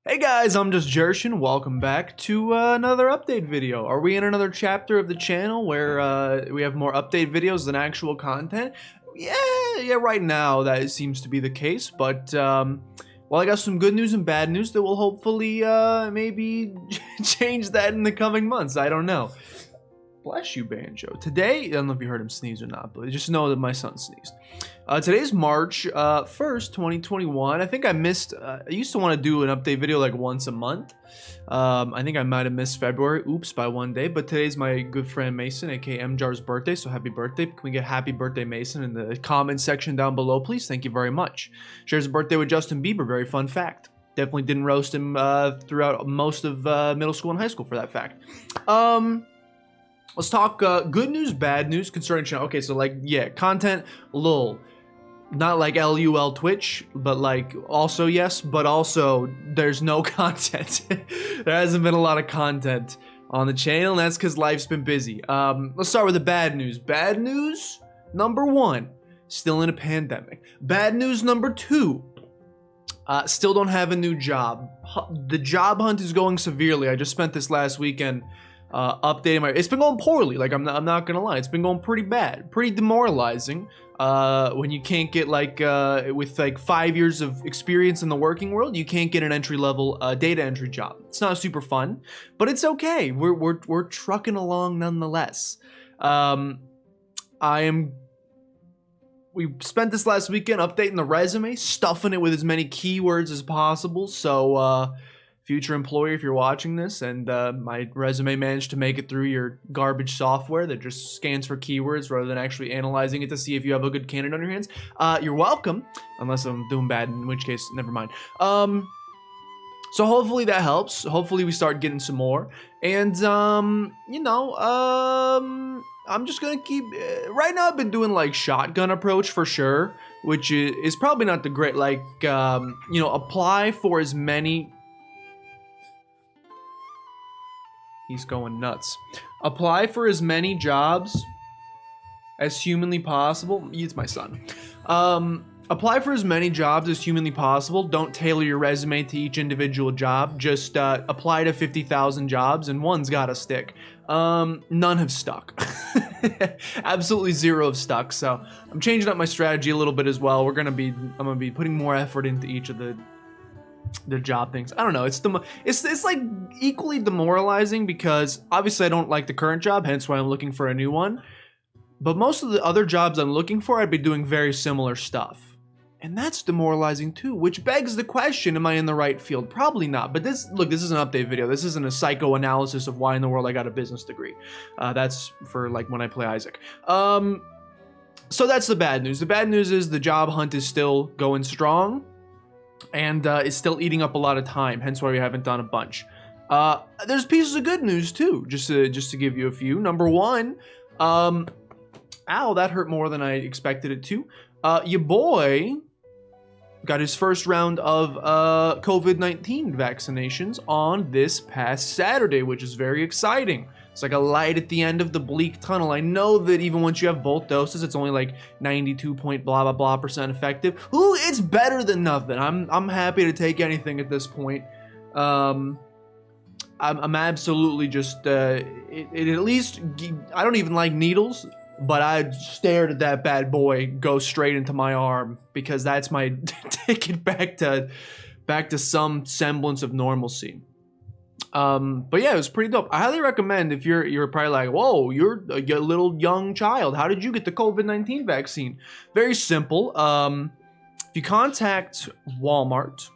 Hey guys, I'm just Jershin. Welcome back to another update video. Are we in another chapter of the channel where we have more update videos than actual content? Yeah, right now that seems to be the case, but well, I got some good news and bad news that will hopefully maybe change that in the coming months. I don't know. Bless you, Banjo. Today, I don't know if you heard him sneeze or not, but just know that my son sneezed. Today's March 1st, 2021. I think I missed, I used to want to do an update video like once a month. I think I might have missed February, oops, by one day, but today's my good friend Mason, aka MJar's birthday, so happy birthday. Can we get happy birthday, Mason, in the comment section down below, please? Thank you very much. Shares a birthday with Justin Bieber, very fun fact. Definitely didn't roast him throughout most of middle school and high school for that fact. Let's talk good news, bad news concerning channel. Okay, so like, yeah, content, lol. Not like LUL Twitch, but like also yes, but also there's no content. There hasn't been a lot of content on the channel, and that's because life's been busy. Let's start with the bad news. Bad news number one, still in a pandemic. Bad news number two, still don't have a new job. The job hunt is going severely. I just spent this last weekend updating my, it's been going poorly, like I'm not gonna lie, it's been going pretty bad, pretty demoralizing when you can't get like with like 5 years of experience in the working world, you can't get an entry-level data entry job. It's not super fun, but it's okay. We're trucking along nonetheless. We spent this last weekend updating the resume, stuffing it with as many keywords as possible, so future employer, if you're watching this and my resume managed to make it through your garbage software that just scans for keywords rather than actually analyzing it to see if you have a good candidate on your hands, you're welcome, unless I'm doing bad, in which case, never mind. So hopefully that helps. Hopefully we start getting some more. And, you know, I'm just gonna keep, right now I've been doing like shotgun approach for sure, which is probably not the great, like, you know, apply for as many. He's going nuts. Apply for as many jobs as humanly possible. He's my son. Apply for as many jobs as humanly possible. Don't tailor your resume to each individual job. Just apply to 50,000 jobs and one's gotta stick. None have stuck. Absolutely zero have stuck. So I'm changing up my strategy a little bit as well. I'm gonna be putting more effort into each of the job things. I don't know, it's like equally demoralizing because obviously I don't like the current job, hence why I'm looking for a new one, but most of the other jobs I'm looking for, I'd be doing very similar stuff, and that's demoralizing too, which begs the question, am I in the right field? Probably not. But this is an update video. This isn't a psychoanalysis of why in the world I got a business degree. That's for like when I play Isaac. So that's the bad news. The bad news is the job hunt is still going strong, and it's still eating up a lot of time, hence why we haven't done a bunch. There's pieces of good news too, just to give you a few. Number one, ow, that hurt more than I expected it to. Your boy got his first round of COVID-19 vaccinations on this past Saturday, which is very exciting. It's like a light at the end of the bleak tunnel. I know that even once you have both doses, it's only like 92 point blah blah blah % effective. Ooh, it's better than nothing. I'm happy to take anything at this point. I'm absolutely just it at least, I don't even like needles, but I stared at that bad boy go straight into my arm because that's my ticket back to some semblance of normalcy. But yeah, it was pretty dope. I highly recommend, if you're probably like, whoa, you're a little young child, how did you get the COVID-19 vaccine? Very simple. If you contact Walmart,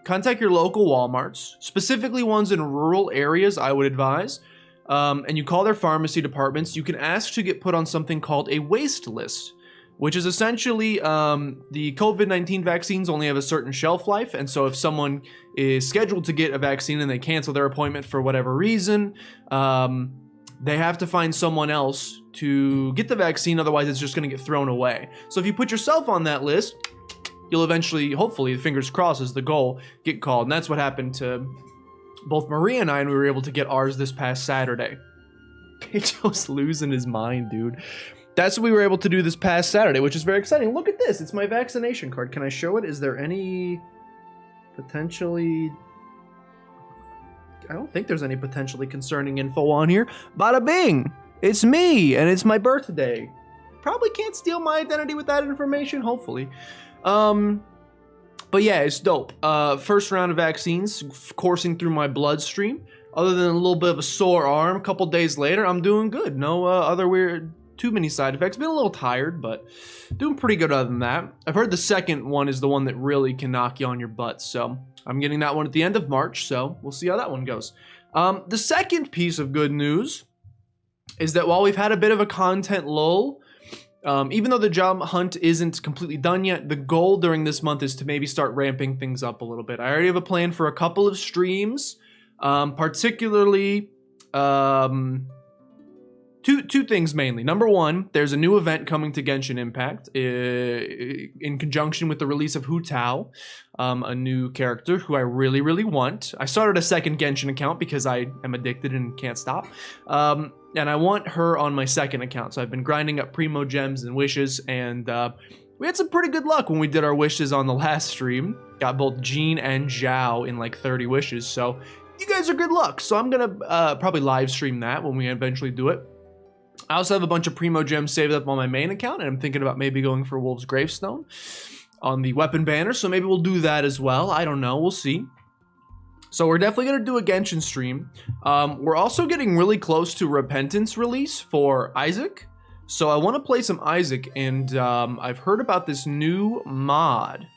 contact your local Walmarts, specifically ones in rural areas, I would advise, and you call their pharmacy departments, you can ask to get put on something called a waste list, which is essentially the COVID-19 vaccines only have a certain shelf life, and so if someone is scheduled to get a vaccine and they cancel their appointment for whatever reason, they have to find someone else to get the vaccine, otherwise it's just going to get thrown away. So if you put yourself on that list, you'll eventually, hopefully, fingers crossed is the goal, get called, and that's what happened to both Maria and I, and we were able to get ours this past Saturday. Pedro's losing his mind, dude. That's what we were able to do this past Saturday, which is very exciting. Look at this. It's my vaccination card. Can I show it? Is there any... Potentially... I don't think there's any potentially concerning info on here. Bada bing! It's me, and it's my birthday. Probably can't steal my identity with that information, hopefully. But yeah, it's dope. First round of vaccines coursing through my bloodstream. Other than a little bit of a sore arm, a couple days later, I'm doing good. No other weird, too many side effects. Been a little tired, but doing pretty good other than that. I've heard the second one is the one that really can knock you on your butt, so I'm getting that one at the end of March, so we'll see how that one goes. The second piece of good news is that while we've had a bit of a content lull, even though the job hunt isn't completely done yet, the goal during this month is to maybe start ramping things up a little bit. I already have a plan for a couple of streams, particularly two things mainly. Number one, there's a new event coming to Genshin Impact in conjunction with the release of Hu Tao, a new character who I really, really want. I started a second Genshin account because I am addicted and can't stop. And I want her on my second account, so I've been grinding up Primo Gems and Wishes, and we had some pretty good luck when we did our wishes on the last stream. Got both Jean and Zhao in like 30 wishes, so you guys are good luck. So I'm gonna probably live stream that when we eventually do it. I also have a bunch of Primo Gems saved up on my main account, and I'm thinking about maybe going for Wolf's Gravestone on the weapon banner, so maybe we'll do that as well. I don't know, we'll see. So we're definitely going to do a Genshin stream. We're also getting really close to Repentance release for Isaac. So I want to play some Isaac, and I've heard about this new mod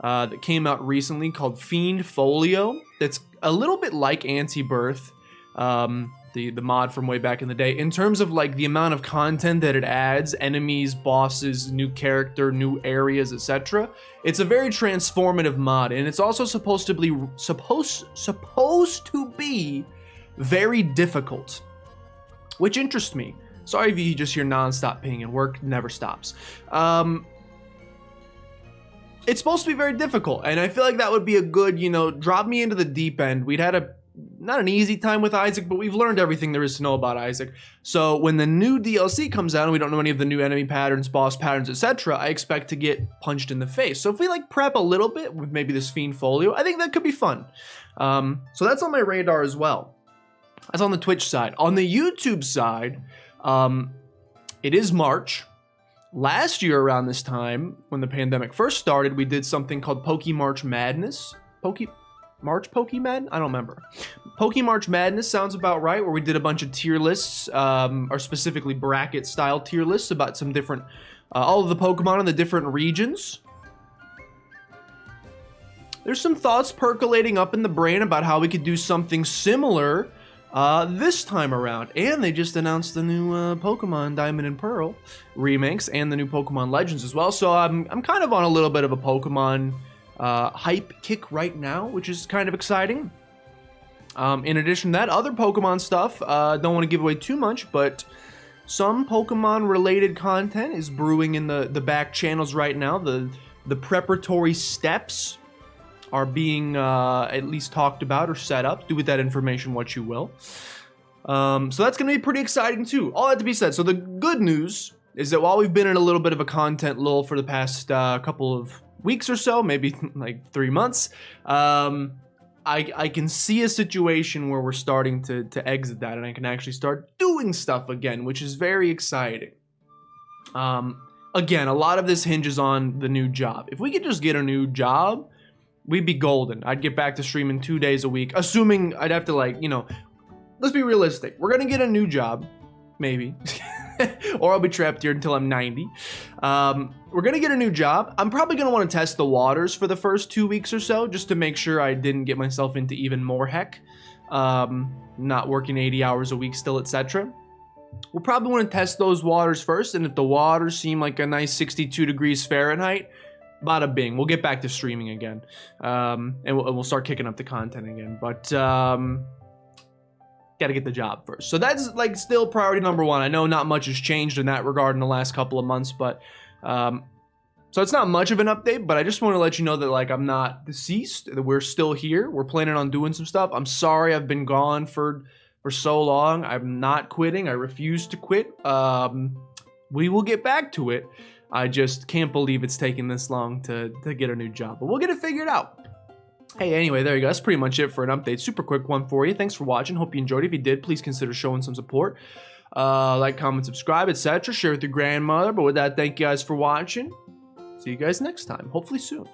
that came out recently called Fiend Folio. That's a little bit like Anti-Birth, the mod from way back in the day, in terms of like the amount of content that it adds, enemies, bosses, new character, new areas, etc. It's a very transformative mod, and it's also supposed to be very difficult, which interests me. Sorry if you just hear non-stop pinging. Work never stops. It's supposed to be very difficult, and I feel like that would be a good, drop me into the deep end. We'd had not an easy time with Isaac, but we've learned everything there is to know about Isaac. So when the new DLC comes out and we don't know any of the new enemy patterns, boss patterns, etc., I expect to get punched in the face. So if we prep a little bit with maybe this Fiend Folio, I think that could be fun. So that's on my radar as well. That's on the Twitch side. On the YouTube side, it is March. Last year around this time, when the pandemic first started, we did something called Pokemarch Madness. March Pokemon? I don't remember. Pokemarch Madness sounds about right, where we did a bunch of tier lists, or specifically bracket style tier lists about some different, all of the Pokemon in the different regions. There's some thoughts percolating up in the brain about how we could do something similar this time around. And they just announced the new Pokemon Diamond and Pearl remakes and the new Pokemon Legends as well. So I'm kind of on a little bit of a Pokemon hype kick right now, which is kind of exciting. In addition to that, other Pokemon stuff, don't want to give away too much, but some Pokemon related content is brewing in the back channels right now. The preparatory steps are being at least talked about or set up. Do with that information what you will. So that's going to be pretty exciting too. All that to be said, so the good news is that while we've been in a little bit of a content lull for the past couple of weeks or so, maybe like 3 months, I can see a situation where we're starting to exit that, and I can actually start doing stuff again, which is very exciting. Again, a lot of this hinges on the new job. If we could just get a new job, we'd be golden. I'd get back to streaming 2 days a week, assuming I'd have to let's be realistic. We're gonna get a new job, maybe. Or I'll be trapped here until I'm 90. We're gonna get a new job. I'm probably gonna want to test the waters for the first 2 weeks or so, just to make sure I didn't get myself into even more heck. Not working 80 hours a week still, etc. We'll probably want to test those waters first, and if the waters seem like a nice 62 degrees Fahrenheit, bada bing, we'll get back to streaming again. And we'll start kicking up the content again. But got to get the job first. So that's still priority number one. I know not much has changed in that regard in the last couple of months, but so it's not much of an update, but I just want to let you know that I'm not deceased, that we're still here. We're planning on doing some stuff. I'm sorry I've been gone for so long. I'm not quitting. I refuse to quit. We will get back to it. I just can't believe it's taking this long to get a new job, but we'll get it figured out. Hey, anyway, there you go. That's pretty much it for an update. Super quick one for you. Thanks for watching. Hope you enjoyed it. If you did, please consider showing some support. Like, comment, subscribe, etc. Share with your grandmother. But with that, thank you guys for watching. See you guys next time. Hopefully soon.